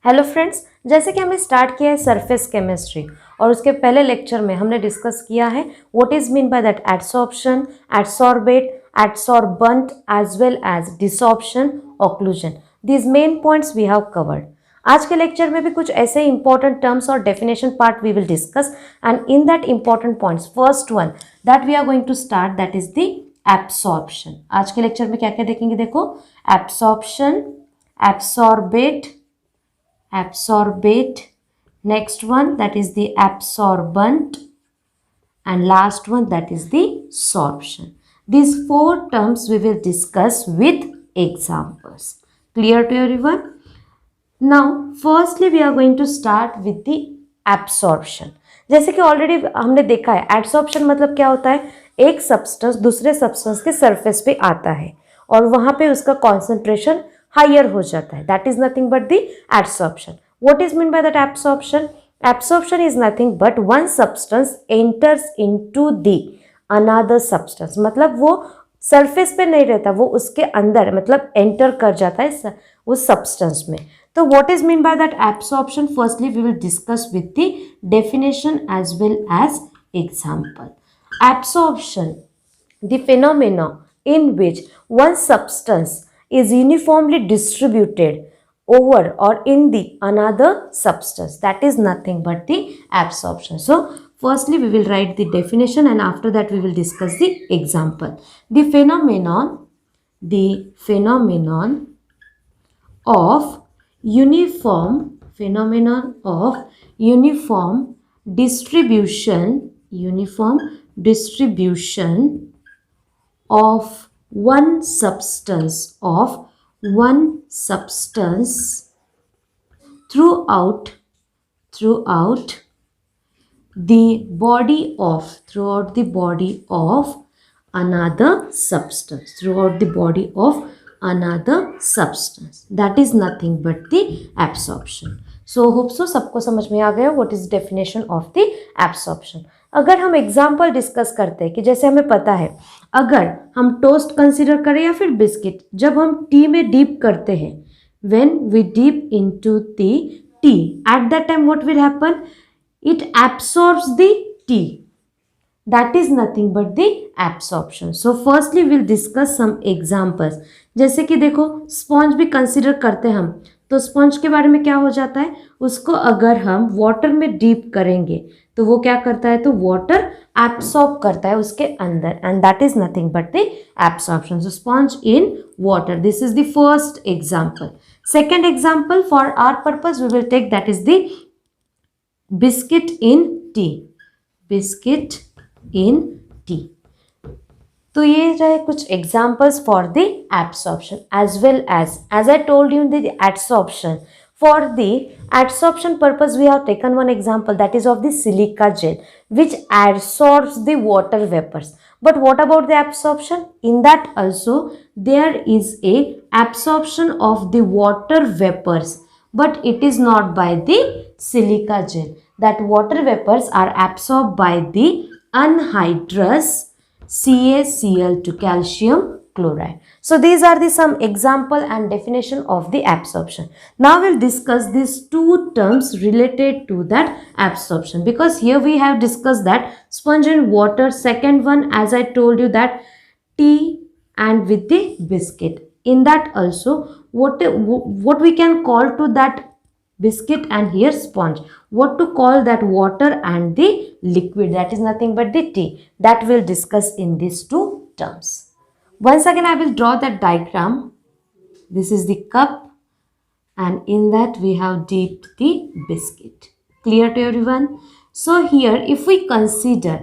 Hello friends, जैसे कि हमने स्टार्ट किया है सरफेस केमिस्ट्री और उसके पहले लेक्चर में हमने डिस्कस किया है what is mean by that adsorption, adsorbate, adsorbent as well as desorption, occlusion. These main points we have covered. आज के लेक्चर में भी कुछ ऐसे इंपॉर्टेंट टर्म्स और definition part we will discuss and in that important points first one that we are going to start that is the absorption. आज के lecture में क्या क्या देखेंगे, देखो absorption, absorbate, absorbate, next one that is the absorbent, and last one that is the sorption. These four terms we will discuss with examples. Clear to everyone? Now firstly we are going to start with the absorption. जैसे कि already हमने देखा है absorption मतलब क्या होता है, एक सब्सटेंस दूसरे सब्सटेंस के सरफेस पे आता है और वहां पे उसका कॉन्सेंट्रेशन हायर हो जाता है. That is nothing but the absorption. What is mean by that absorption? Absorption is nothing but one substance enters into the another substance. मतलब वो सरफेस पे नहीं रहता, वो उसके अंदर मतलब एंटर कर जाता है उस सब्सटेंस में. तो what is mean by that absorption? Firstly we will discuss with the definition as well as example. Absorption, the phenomena in which one substance is uniformly distributed over or in the another substance, that is nothing but the absorption. So firstly we will write the definition and after that we will discuss the example. The phenomenon of uniform distribution of one substance throughout the body of another substance, that is nothing but the absorption. So hope so सबको समझ में आ गया what is definition of the absorption. अगर हम example discuss करते हैं कि जैसे हमें पता है अगर हम टोस्ट कंसीडर करें या फिर बिस्किट, जब हम टी में डीप करते हैं, when we deep into the tea, at that time what will happen? It absorbs the tea. That is nothing but the absorption. So firstly we'll discuss some examples. जैसे कि देखो sponge भी consider करते हैं हम, तो स्पॉन्ज के बारे में क्या हो जाता है, उसको अगर हम वाटर में डीप करेंगे तो वो क्या करता है, तो वाटर एब्सॉर्ब करता है उसके अंदर and that is nothing but the absorption. So sponge in water, this is the first example. Second example for our purpose we will take that is the biscuit in tea. Biscuit in tea. तो ये रहे कुछ examples for the absorption as well as I told you the absorption. For the adsorption purpose we have taken one example, that is of the silica gel which adsorbs the water vapors. But what about the absorption? In that also there is a absorption of the water vapors, but it is not by the silica gel. That water vapors are absorbed by the anhydrous CaCl2 calcium chloride. So these are the some example and definition of the absorption. Now we'll discuss these two terms related to that absorption, because here we have discussed that sponge and water. Second one, as I told you, that tea and with the biscuit. In that also what we can call to that biscuit and here sponge, what to call that water and the liquid, that is nothing but the tea. That we'll discuss in these two terms. Once again I will draw that diagram. This is the cup and in that we have dipped the biscuit. Clear to everyone? So here if we consider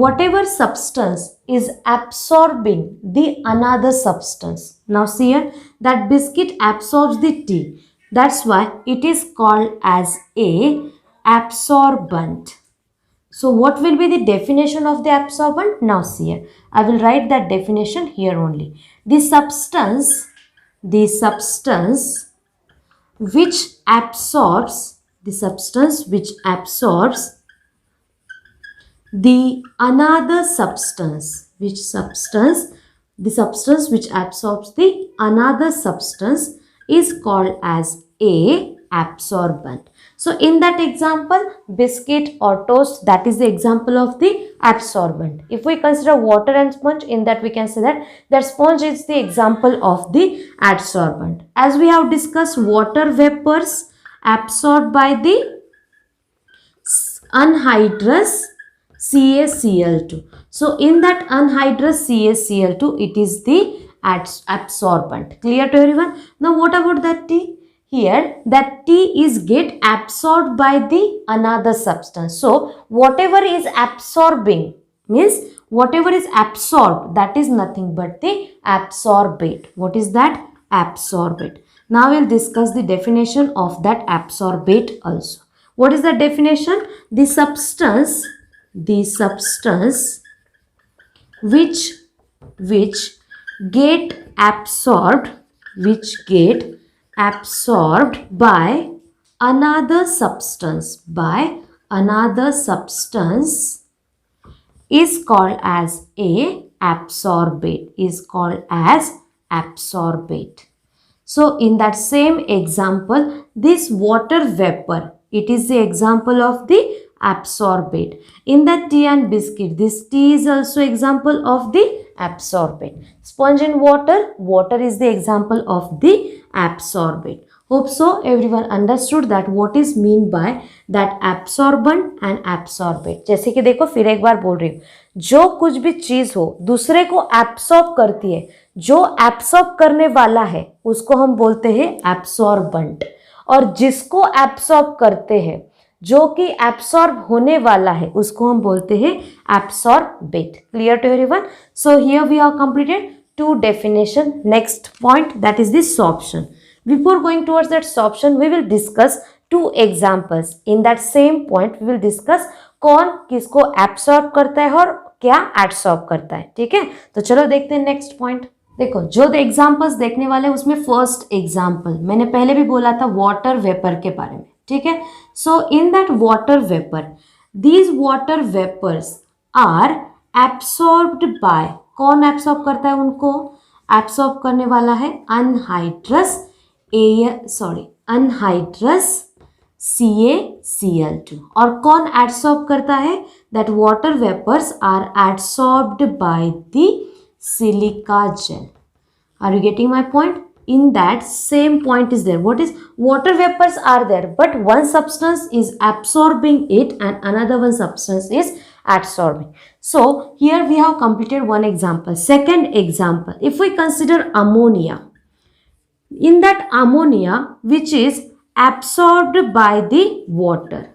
whatever substance is absorbing the another substance. Now see here that biscuit absorbs the tea. That's why it is called as a absorbent. So what will be the definition of the absorbent? Now see here, I will write that definition here only. The substance which absorbs the another substance, the substance which absorbs the another substance is called as a absorbent. So in that example, biscuit or toast, that is the example of the absorbent. If we consider water and sponge, in that we can say that sponge is the example of the adsorbent. As we have discussed, water vapors absorbed by the anhydrous CaCl2. So in that anhydrous CaCl2, it is the absorbent. Clear to everyone? Now what about that tea? Here that tea is get absorbed by the another substance. So whatever is absorbing means whatever is absorbed, that is nothing but the absorbate. What is that? Absorbate. Now we'll discuss the definition of that absorbate also. What is the definition? The substance which get absorbed by another substance is called as a absorbate. So in that same example, this water vapor, it is the example of the absorbate. In that tea and biscuit, this tea is also example of the absorbate. Sponge and water is the example of the absorbate. Hope so everyone understood that what is mean by that absorbent and absorbate. जैसे कि देखो फिर एक बार बोल रही हूँ, जो कुछ भी चीज हो दूसरे को एब्सॉर्ब करती है, जो एब्सॉर्ब करने वाला है उसको हम बोलते हैं एब्सॉर्बेंट, और जिसको एब्सॉर्ब करते हैं, जो कि एब्सॉर्ब होने वाला है, उसको हम बोलते हैं absorbate. Clear to everyone? So here we have completed two definition. Next point, that is the sorption. Before going towards that sorption, we will discuss two examples. In that same point, we will discuss कौन किसको absorb करता है और क्या adsorb करता है. ठीक है, तो चलो देखते हैं नेक्स्ट पॉइंट. देखो जो एग्जाम्पल्स देखने वाले उसमें फर्स्ट एग्जाम्पल मैंने पहले भी बोला था वाटर वेपर के बारे में. ठीक है, so in that water vapour, these water vapours are absorbed by, कौन एब्सॉर्ब करता है उनको? एब्सॉर्ब करने वाला है अनहाइड्रस CaCl2. और कौन एब्सॉर्ब करता है? That water vapours are absorbed by the silica gel. Are you getting my point? In that same point is there. What is water vapors are there, but one substance is absorbing it and another one substance is adsorbing. So here we have completed one example. Second example, if we consider ammonia, in that ammonia which is absorbed by the water,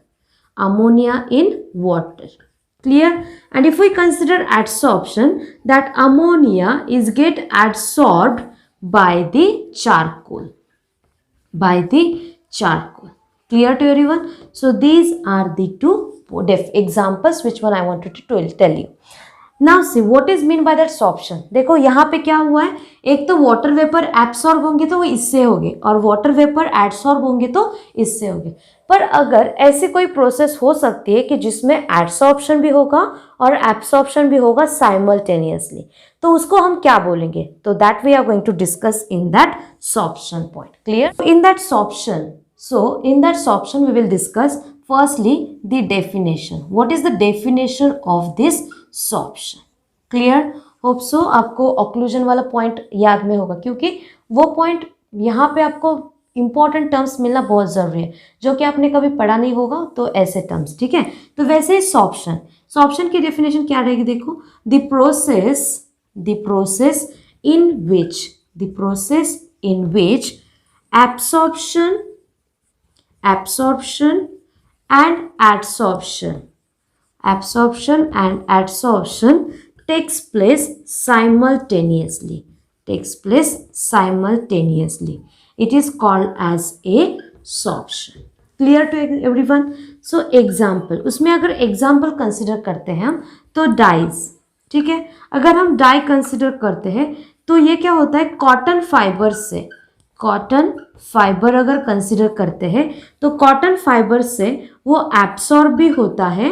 ammonia in water. Clear? And if we consider adsorption, that ammonia is get adsorbed by the charcoal. Clear to everyone? So these are the two examples which one I wanted to tell you. Now see what is mean by that sorption. देखो यहाँ पे क्या हुआ है, एक तो water vapour absorb होंगे तो वो इससे होंगे और वाटर वेपर एडसॉर्ब होंगे तो इससे होंगे. पर अगर ऐसी कोई प्रोसेस हो सकती है कि जिसमें एडसॉर्प्शन भी होगा और एब्सॉर्प्शन भी होगा साइमल्टेनियसली, तो उसको हम क्या बोलेंगे? तो that we are going to discuss in that sorption point. Clear? In that sorption, so in that sorption we will discuss firstly the definition. What is the definition of this sorption? Clear? Hope so आपको occlusion वाला point याद में होगा, क्योंकि वो point यहाँ पे आपको इंपॉर्टेंट टर्म्स मिलना बहुत ज़रूरी है जो कि आपने कभी पढ़ा नहीं होगा, तो ऐसे टर्म्स. ठीक है, तो वैसे सॉर्प्शन की डेफिनेशन क्या रहेगी? देखो, the process in which absorption and adsorption takes place simultaneously. It is called as a sorption. Clear to everyone? So example, उसमें अगर एग्जाम्पल कंसिडर करते हैं हम तो डाइज. ठीक है, अगर हम डाई कंसिडर करते हैं तो ये क्या होता है, कॉटन फाइबर अगर कंसिडर करते हैं तो कॉटन फाइबर से वो एब्सॉर्ब भी होता है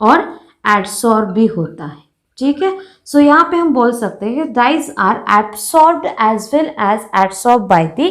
और एडसॉर्ब भी होता है. ठीक है, सो यहाँ पे हम बोल सकते हैं कि dyes are absorbed as well as adsorb by the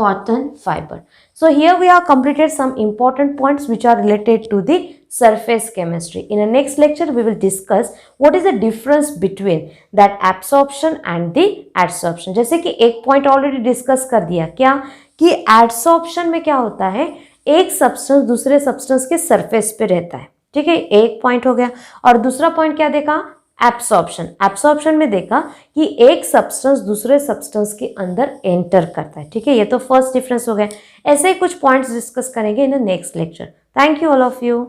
cotton fiber. So here we have completed some important points which are related to the surface chemistry. In the next lecture we will discuss what is the difference between that absorption and the adsorption. जैसे कि एक point already discuss कर दिया, क्या कि adsorption में क्या होता है, एक substance दूसरे substance के surface पे रहता है, ठीक है, एक point हो गया. और दूसरा point क्या देखा, एब्सॉर्प्शन में देखा कि एक सब्सटेंस दूसरे सब्सटेंस के अंदर एंटर करता है, ठीक है, ये तो फर्स्ट डिफरेंस हो गया. ऐसे ही कुछ पॉइंट्स डिस्कस करेंगे in the next lecture. Thank you all of you.